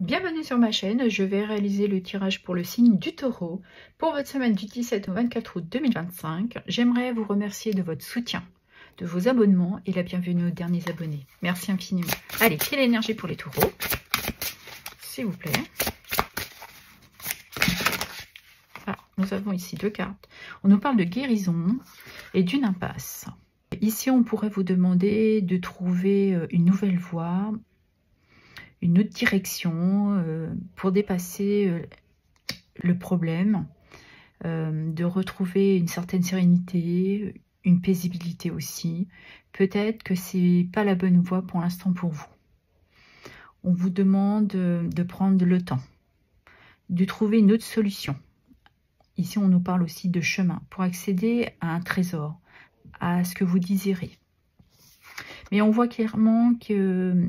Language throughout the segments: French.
Bienvenue sur ma chaîne, je vais réaliser le tirage pour le signe du Taureau pour votre semaine du 17 au 24 août 2025. J'aimerais vous remercier de votre soutien, de vos abonnements et la bienvenue aux derniers abonnés. Merci infiniment. Allez, quelle énergie pour les taureaux, s'il vous plaît. Alors, nous avons ici deux cartes. On nous parle de guérison et d'une impasse. Ici, on pourrait vous demander de trouver une nouvelle voie, une autre direction pour dépasser le problème, de retrouver une certaine sérénité, une paisibilité aussi. Peut-être que c'est pas la bonne voie pour l'instant pour vous. On vous demande de prendre le temps, de trouver une autre solution. Ici, on nous parle aussi de chemin pour accéder à un trésor, à ce que vous désirez. Mais on voit clairement que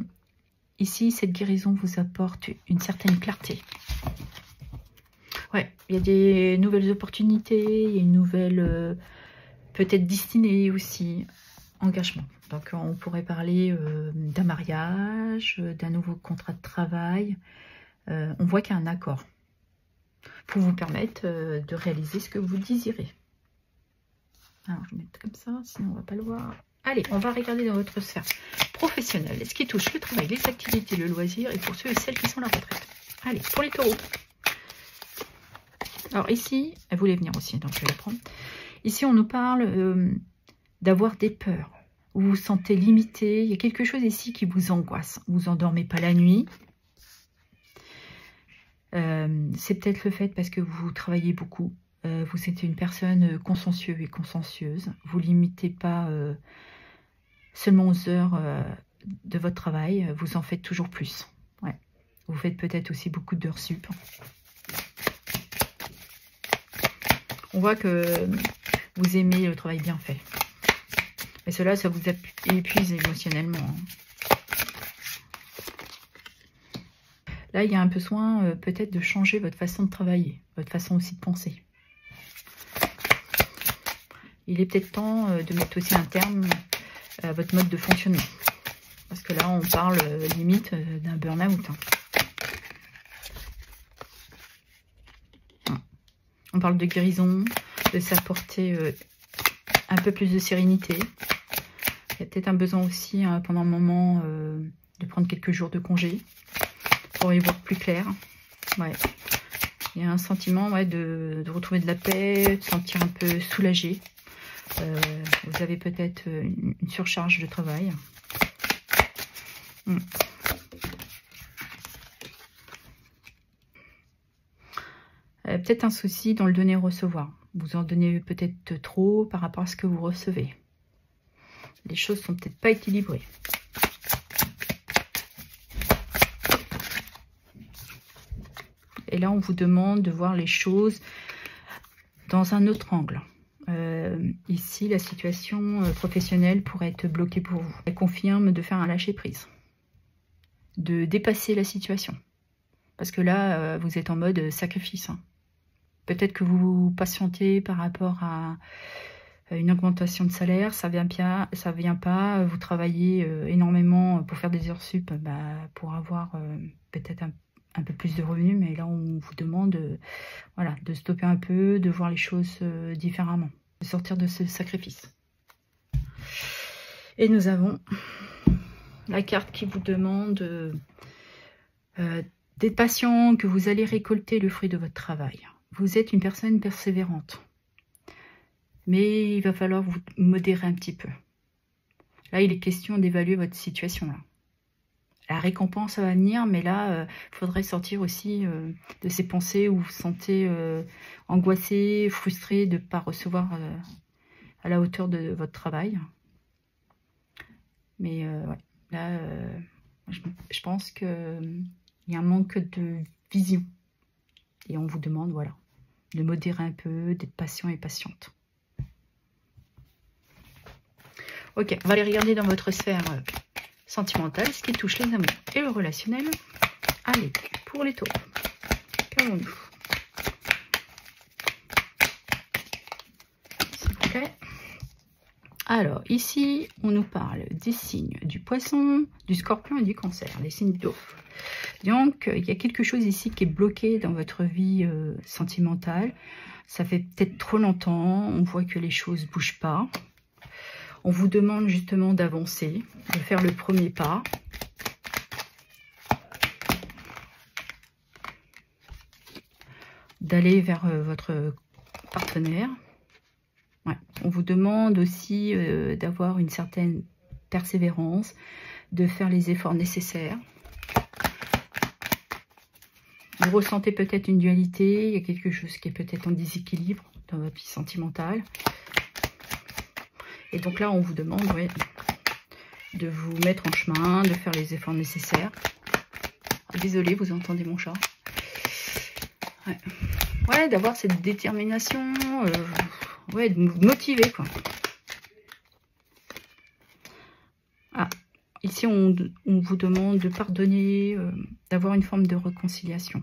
ici, cette guérison vous apporte une certaine clarté. Ouais, il y a des nouvelles opportunités, il y a une nouvelle, peut-être destinée aussi, engagement. Donc, on pourrait parler d'un mariage, d'un nouveau contrat de travail. On voit qu'il y a un accord pour vous permettre de réaliser ce que vous désirez. Alors, je vais mettre comme ça, sinon on ne va pas le voir. Allez, on va regarder dans votre sphère professionnelle, ce qui touche le travail, les activités, le loisir, et pour ceux et celles qui sont à la retraite. Allez, pour les taureaux. Alors ici, elle voulait venir aussi, donc je vais la prendre. Ici, on nous parle d'avoir des peurs. Vous vous sentez limité. Il y a quelque chose ici qui vous angoisse. Vous endormez pas la nuit. C'est peut-être le fait parce que vous travaillez beaucoup. Vous êtes une personne consciencieuse et consciencieuse. Vous limitez pas seulement aux heures de votre travail. Vous en faites toujours plus. Ouais. Vous faites peut-être aussi beaucoup d'heures sup. On voit que vous aimez le travail bien fait. Et cela, ça vous épuise émotionnellement. Là, il y a un besoin peut-être de changer votre façon de travailler, votre façon aussi de penser. Il est peut-être temps de mettre aussi un terme à votre mode de fonctionnement. Parce que là, on parle limite d'un burn-out. On parle de guérison, de s'apporter un peu plus de sérénité. Il y a peut-être un besoin aussi, pendant un moment, de prendre quelques jours de congé pour y voir plus clair. Ouais. Il y a un sentiment de retrouver de la paix, de se sentir un peu soulagé. Vous avez peut-être une surcharge de travail. Peut-être un souci dans le donner-recevoir. Vous en donnez peut-être trop par rapport à ce que vous recevez. Les choses sont peut-être pas équilibrées. Et là, on vous demande de voir les choses dans un autre angle. Ici, la situation professionnelle pourrait être bloquée pour vous. Elle confirme de faire un lâcher-prise, de dépasser la situation. Parce que là, vous êtes en mode sacrifice. Peut-être que vous patientez par rapport à une augmentation de salaire, ça vient pas, vous travaillez énormément pour faire des heures sup, pour avoir peut-être un peu plus de revenus, mais là on vous demande voilà, de stopper un peu, de voir les choses différemment, de sortir de ce sacrifice. Et nous avons la carte qui vous demande d'être patient, que vous allez récolter le fruit de votre travail. Vous êtes une personne persévérante, mais il va falloir vous modérer un petit peu. Là, il est question d'évaluer votre situation. Là. La récompense va venir, mais là, il faudrait sortir aussi de ces pensées où vous vous sentez angoissé, frustré de ne pas recevoir à la hauteur de votre travail. Mais ouais, là, je pense qu'il y a un manque de vision. Et on vous demande, voilà, de modérer un peu, d'être patient et patiente. Ok, on va aller regarder dans votre sphère sentimentale, ce qui touche les amours et le relationnel. Allez, pour les taureaux, qu'avons-nous? S'il vous plaît. Alors, ici, on nous parle des signes du poisson, du scorpion et du cancer, les signes d'eau. Donc, il y a quelque chose ici qui est bloqué dans votre vie sentimentale. Ça fait peut-être trop longtemps, on voit que les choses ne bougent pas. On vous demande justement d'avancer, de faire le premier pas. D'aller vers votre partenaire. Ouais. On vous demande aussi d'avoir une certaine persévérance, de faire les efforts nécessaires. Vous ressentez peut-être une dualité, il y a quelque chose qui est peut-être en déséquilibre dans votre vie sentimentale. Et donc là, on vous demande de vous mettre en chemin, de faire les efforts nécessaires. Désolée, vous entendez mon chat. Ouais, d'avoir cette détermination, de vous motiver, quoi. Ah, ici, on vous demande de pardonner, d'avoir une forme de réconciliation.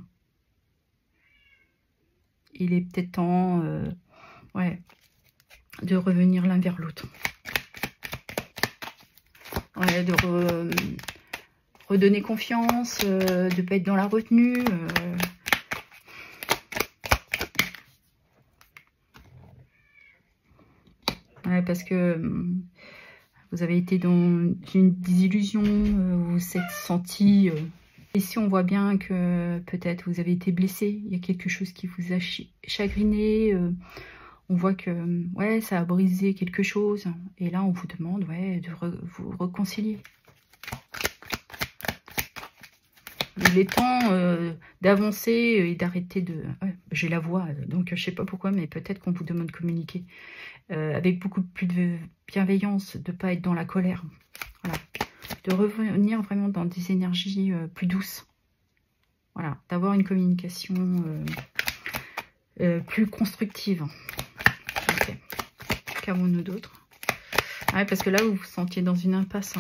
Il est peut-être temps, de revenir l'un vers l'autre. Ouais, de redonner confiance, de ne pas être dans la retenue. Ouais, parce que vous avez été dans une désillusion, vous vous êtes senti... Ici, on voit bien que peut-être vous avez été blessé, il y a quelque chose qui vous a chagriné, on voit que ça a brisé quelque chose. Et là, on vous demande de vous réconcilier. Il est temps d'avancer et d'arrêter de... j'ai la voix, donc je sais pas pourquoi, mais peut-être qu'on vous demande de communiquer avec beaucoup plus de bienveillance, de ne pas être dans la colère. Voilà. De revenir vraiment dans des énergies plus douces. Voilà. D'avoir une communication plus constructive. Ok. Qu'avons-nous d'autre? Parce que là, vous vous sentiez dans une impasse.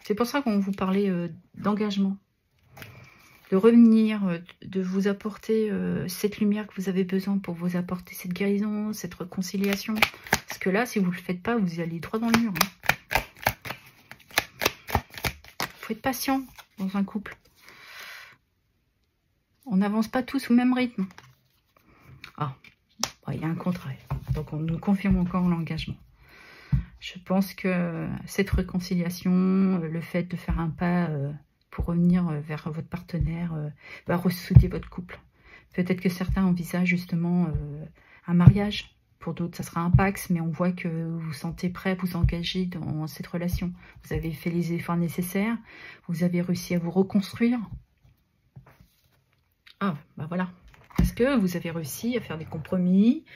C'est pour ça qu'on vous parlait d'engagement. De revenir, de vous apporter cette lumière que vous avez besoin pour vous apporter cette guérison, cette réconciliation. Parce que là, si vous ne le faites pas, vous allez droit dans le mur. Faut être patient dans un couple. On n'avance pas tous au même rythme. Ah, il y a un contraire. Donc, on nous confirme encore l'engagement. Je pense que cette réconciliation, le fait de faire un pas... pour revenir vers votre partenaire, va ressouder votre couple. Peut-être que certains envisagent justement un mariage. Pour d'autres, ça sera un Pax, mais on voit que vous vous sentez prêt à vous engager dans cette relation. Vous avez fait les efforts nécessaires, vous avez réussi à vous reconstruire. Ah, bah voilà. Parce que vous avez réussi à faire des compromis,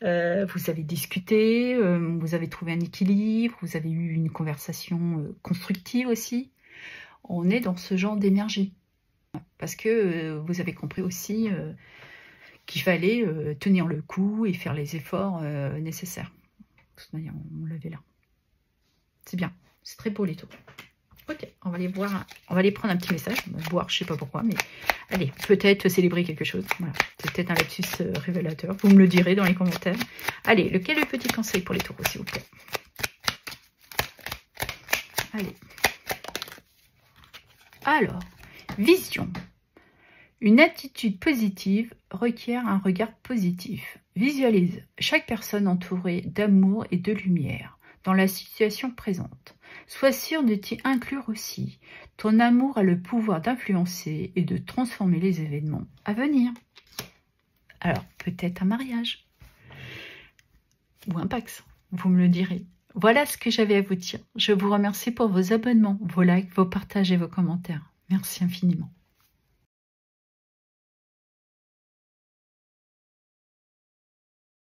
vous avez discuté, vous avez trouvé un équilibre, vous avez eu une conversation constructive aussi. On est dans ce genre d'énergie. Parce que vous avez compris aussi qu'il fallait tenir le coup et faire les efforts nécessaires. De toute manière, on l'avait là. C'est bien. C'est très beau les taureaux. Ok, on va aller voir. On va aller prendre un petit message. On va voir, je sais pas pourquoi, mais allez, peut-être célébrer quelque chose. Voilà. C'est peut-être un lapsus révélateur. Vous me le direz dans les commentaires. Allez, lequel est le petit conseil pour les taureaux, s'il vous plaît? Allez. Alors, vision. Une attitude positive requiert un regard positif. Visualise chaque personne entourée d'amour et de lumière dans la situation présente. Sois sûr de t'y inclure aussi. Ton amour a le pouvoir d'influencer et de transformer les événements à venir. Alors, peut-être un mariage ou un Pax, vous me le direz. Voilà ce que j'avais à vous dire. Je vous remercie pour vos abonnements, vos likes, vos partages et vos commentaires. Merci infiniment.